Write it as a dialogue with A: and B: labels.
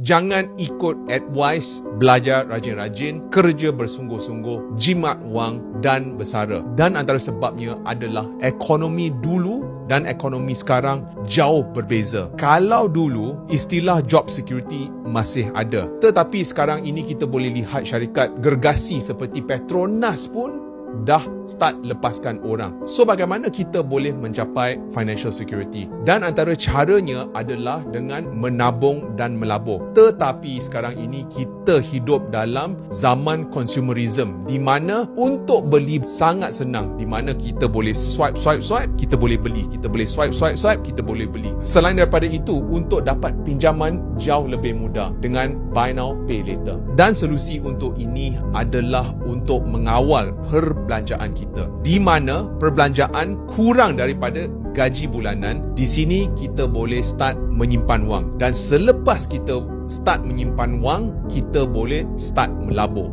A: Jangan ikut advice belajar rajin-rajin, kerja bersungguh-sungguh, jimat wang dan bersara. Dan antara sebabnya adalah ekonomi dulu dan ekonomi sekarang jauh berbeza. Kalau dulu istilah job security masih ada, tetapi sekarang ini kita boleh lihat syarikat gergasi seperti Petronas pun dah start lepaskan orang. So bagaimana kita boleh mencapai financial security? Dan antara caranya adalah dengan menabung dan melabur. Tetapi sekarang ini kita hidup dalam zaman consumerism, di mana untuk beli sangat senang, di mana kita boleh swipe, kita boleh beli, kita boleh swipe, kita boleh beli. Selain daripada itu, untuk dapat pinjaman jauh lebih mudah dengan buy now pay later. Dan solusi untuk ini adalah untuk mengawal perbelanjaan kita, di mana perbelanjaan kurang daripada gaji bulanan. Di sini kita boleh start menyimpan wang, dan selepas kita start menyimpan wang, kita boleh start melabur.